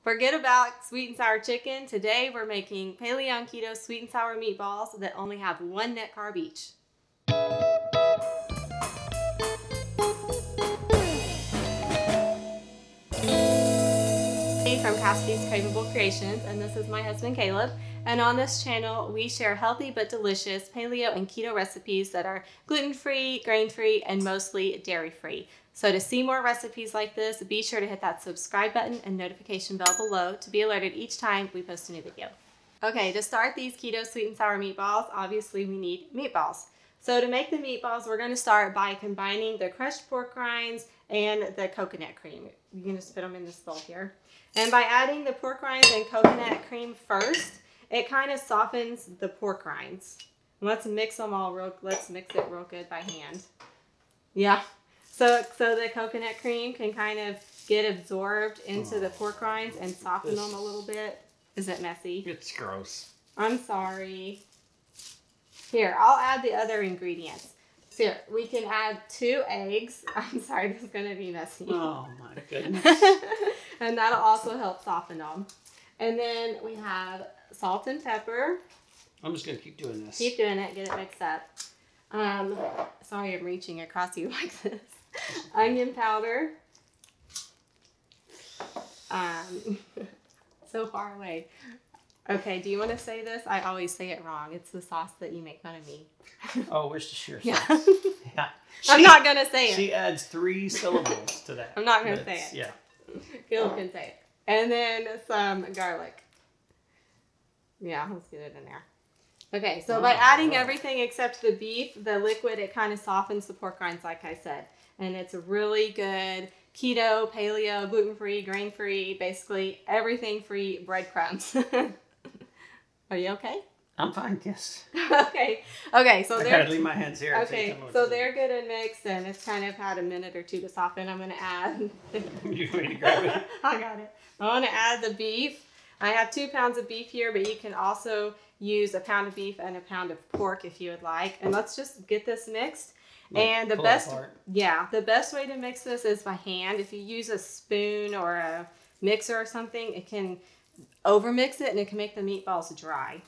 Forget about sweet and sour chicken. Today we're making paleo and keto sweet and sour meatballs that only have 1 net carb each. From Cassidys Craveable Creations, and this is my husband Caleb. And on this channel we share healthy but delicious paleo and keto recipes that are gluten-free, grain-free, and mostly dairy-free. So to see more recipes like this, be sure to hit that subscribe button and notification bell below to be alerted each time we post a new video. Okay, to start these keto sweet and sour meatballs, obviously we need meatballs. So to make the meatballs, we're going to start by combining the crushed pork rinds and the coconut cream. You can just put them in this bowl here. And by adding the pork rinds and coconut cream first, it kind of softens the pork rinds. Let's mix them all let's mix it real good by hand. Yeah. So the coconut cream can kind of get absorbed into the pork rinds and soften them a little bit. Is it messy? It's gross. I'm sorry. Here, I'll add the other ingredients. So here, we can add 2 eggs. I'm sorry, this is going to be messy. Oh my goodness. And that'll also help soften them. And then we have salt and pepper. I'm just going to keep doing this. Keep doing it, get it mixed up. Sorry I'm reaching across you like this. Onion powder. So far away. Okay, do you want to say this? I always say it wrong. It's the sauce that you make fun of me. Oh, Worcestershire sauce. Yeah. Yeah. I'm not going to say it. She adds 3 syllables to that. I'm not going to say it. Yeah. Caleb can say it. And then some garlic. Yeah, let's get it in there. Okay, so by adding everything except the beef, the liquid, it kind of softens the pork rinds, like I said. And it's a really good keto, paleo, gluten-free, grain-free, basically everything-free breadcrumbs. Are you okay? I'm fine, yes. Okay, so I gotta leave my hands here. Okay, so they're good and mixed, and it's kind of had a minute or 2 to soften. I'm gonna add. You ready to grab it? I got it. I want to add the beef. I have 2 pounds of beef here, but you can also use a pound of beef and a pound of pork if you would like. And let's just get this mixed. And the best way to mix this is by hand. If you use a spoon or a mixer or something, it can overmix it and it can make the meatballs dry.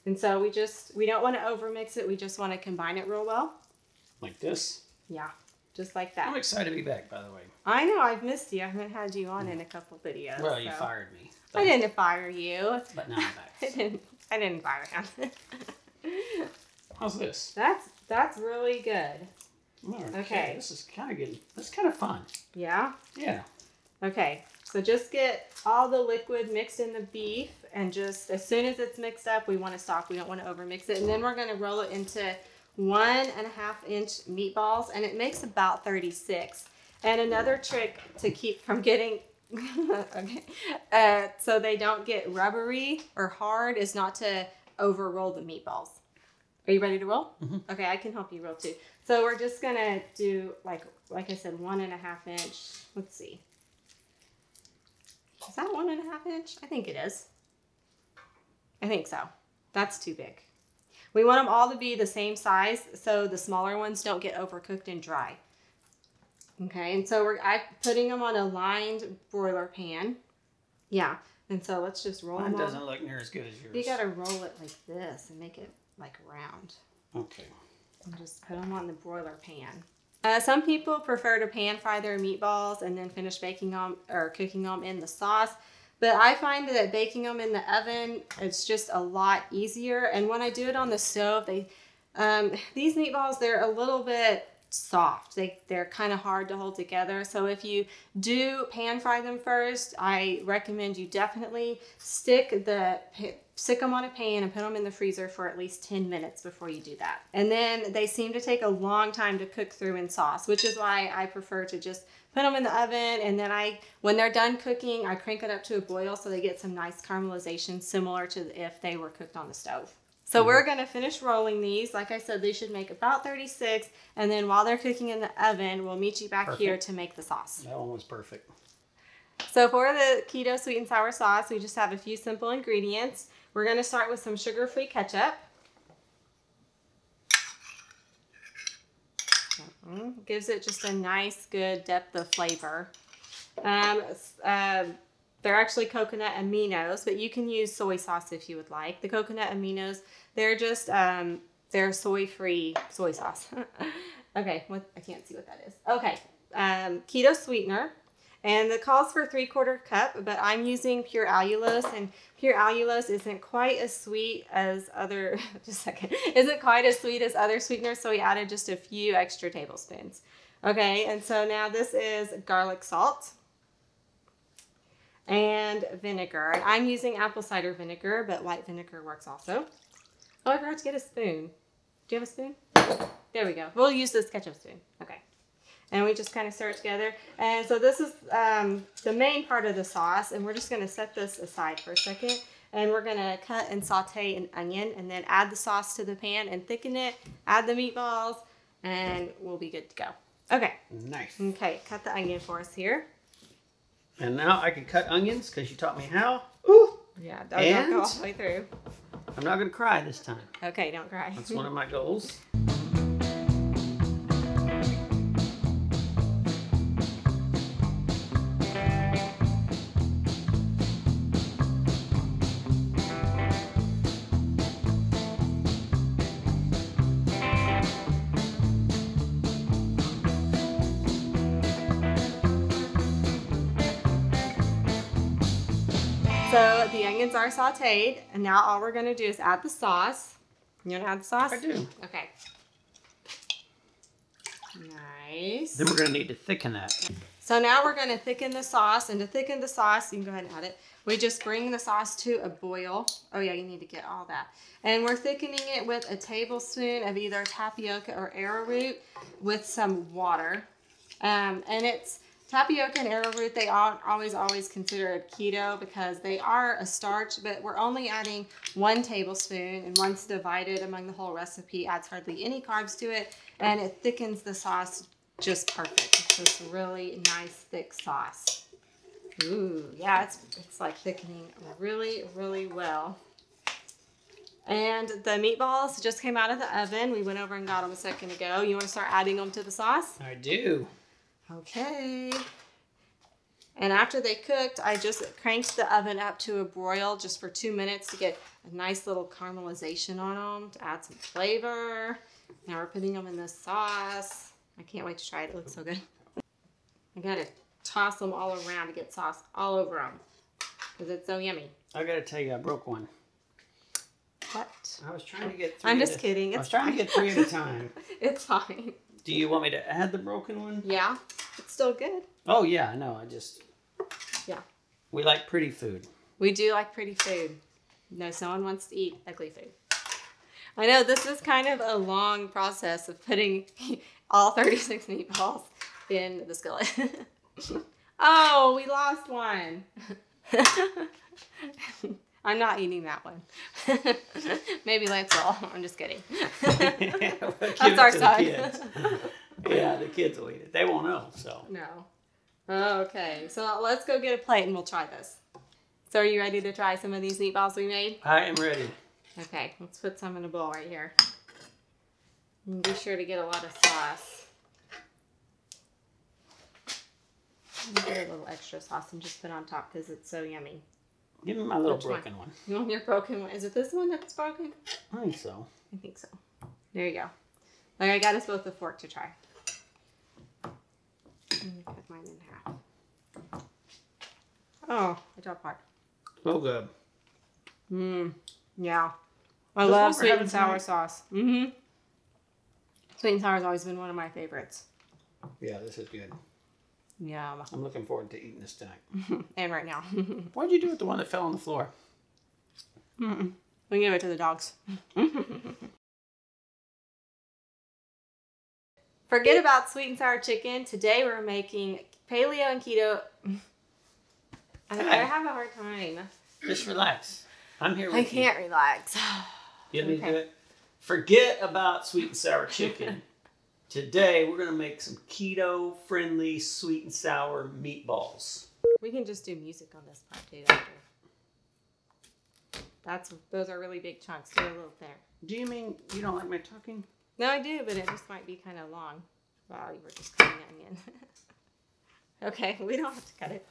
And so we don't want to overmix it. We just want to combine it real well. Like this? Yeah, just like that. I'm excited to be back, by the way. I know, I've missed you. I haven't had you on in a couple videos. Well, you fired me. I didn't fire you. But now I'm back. I didn't fire him. How's this? That's really good. Okay. This is kind of good. This is kind of fun. Yeah? Yeah. Okay. So just get all the liquid mixed in the beef, and just as soon as it's mixed up, we want to stop. We don't want to overmix it. And then we're going to roll it into 1.5-inch meatballs, and it makes about 36. And another trick to keep from getting so they don't get rubbery or hard is not to over roll the meatballs. Are you ready to roll? Mm-hmm. Okay, I can help you roll too. So we're just gonna do like I said, 1.5-inch. Let's see. Is that 1.5 inch? I think it is. I think so. That's too big. We want them all to be the same size so the smaller ones don't get overcooked and dry. Okay, and so I'm putting them on a lined broiler pan. Yeah, and so let's just roll them. Mine doesn't look near as good as yours. You gotta roll it like this and make it like round. Okay. And just put them on the broiler pan. Some people prefer to pan fry their meatballs and then finish baking them or cooking them in the sauce. But I find that baking them in the oven, it's just a lot easier. And when I do it on the stove, these meatballs, they're a little bit soft. They're kind of hard to hold together. So if you do pan fry them first, I recommend you definitely stick them on a pan and put them in the freezer for at least 10 minutes before you do that. And then they seem to take a long time to cook through in sauce, which is why I prefer to just put them in the oven, and then when they're done cooking, I crank it up to a boil so they get some nice caramelization, similar to if they were cooked on the stove. So we're going to finish rolling these. Like I said, they should make about 36, and then while they're cooking in the oven, we'll meet you back here to make the sauce. That one was perfect. So for the keto sweet and sour sauce, we just have a few simple ingredients. We're going to start with some sugar-free ketchup. Gives it just a nice, good depth of flavor. They're actually coconut aminos, but you can use soy sauce if you would like. The coconut aminos, they're just, they're soy-free soy sauce. Okay, I can't see what that is. Okay, keto sweetener. And it calls for 3/4 cup, but I'm using pure allulose, and pure allulose isn't quite as sweet as other, just a second, isn't quite as sweet as other sweeteners, so we added just a few extra tablespoons. Okay, and so now this is garlic salt and vinegar. And I'm using apple cider vinegar, but white vinegar works also. Oh, I forgot to get a spoon. Do you have a spoon? There we go. We'll use this ketchup spoon. Okay. And we just kind of stir it together. And so this is the main part of the sauce, and we're just going to set this aside for a second. And we're going to cut and saute an onion, and then add the sauce to the pan and thicken it, add the meatballs, and we'll be good to go. Okay. Nice. Okay, cut the onion for us here. And now I can cut onions because you taught me how. Ooh. Yeah, don't go all the way through. I'm not going to cry this time. Okay, don't cry. That's one of my goals. So the onions are sauteed, and now all we're going to do is add the sauce. You want to add the sauce? I do. Okay. Nice. Then we're going to need to thicken that. So now we're going to thicken the sauce, and to thicken the sauce, you can go ahead and add it. We just bring the sauce to a boil. Oh yeah, you need to get all that. And we're thickening it with a tablespoon of either tapioca or arrowroot with some water. And it's tapioca and arrowroot, they always consider keto because they are a starch, but we're only adding 1 tablespoon, and once divided among the whole recipe, adds hardly any carbs to it, and it thickens the sauce just perfect. It's this really nice thick sauce. Ooh, yeah, it's like thickening really, really well. And the meatballs just came out of the oven. We went over and got them a second ago. You want to start adding them to the sauce? I do. Okay. And after they cooked, I just cranked the oven up to a broil just for 2 minutes to get a nice little caramelization on them, to add some flavor. Now we're putting them in this sauce. I can't wait to try it. It looks so good. I gotta toss them all around to get sauce all over them because it's so yummy. I gotta tell you, I broke one. What? I was trying to get 3 I'm just kidding. I was trying to get 3 at a time. It's fine. Do you want me to add the broken one? Yeah, it's still good. Oh yeah, I know. Yeah. We like pretty food. We do like pretty food. No one wants to eat ugly food. I know this is kind of a long process of putting all 36 meatballs in the skillet. Oh, we lost one. I'm not eating that one. Maybe Lance will. I'm just kidding. That's our son. Yeah, the kids will eat it. They won't know, so. No. Okay, so let's go get a plate and we'll try this. So are you ready to try some of these meatballs we made? I am ready. Okay, let's put some in a bowl right here. And be sure to get a lot of sauce. Get a little extra sauce and just put on top because it's so yummy. Give me my little broken one. You want your broken one? Is it this one that's broken? I think so. I think so. There you go. Like I got us both a fork to try. Let me cut mine in half. Oh, I dropped part. So good. Yeah. I love sweet and sour sauce. Sweet and sour has always been one of my favorites. Yeah, this is good. Yeah. I'm looking forward to eating this tonight. And right now. What'd you do with the one that fell on the floor? We give it to the dogs. Forget about sweet and sour chicken. Today we're making paleo and keto. I have a hard time. Just relax. I'm here with you. I can't relax. You need to do it? Forget about sweet and sour chicken. Today we're going to make some keto-friendly sweet and sour meatballs. We can just do music on this part too after. Those are really big chunks. They're a little thinner. Do you mean you don't like my talking? No, I do, but it just might be kind of long. Wow, you were just cutting the onion. Okay, we don't have to cut it.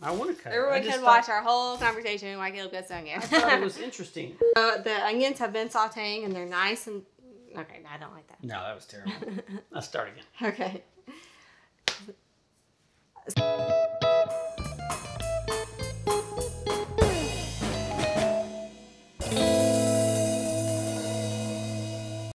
I want to cut Everyone it. can watch our whole conversation while Caleb gets onion. I thought it was interesting. The onions have been sauteing and they're nice and... Okay, no, I don't like that. No, that was terrible. Let's start again. Okay.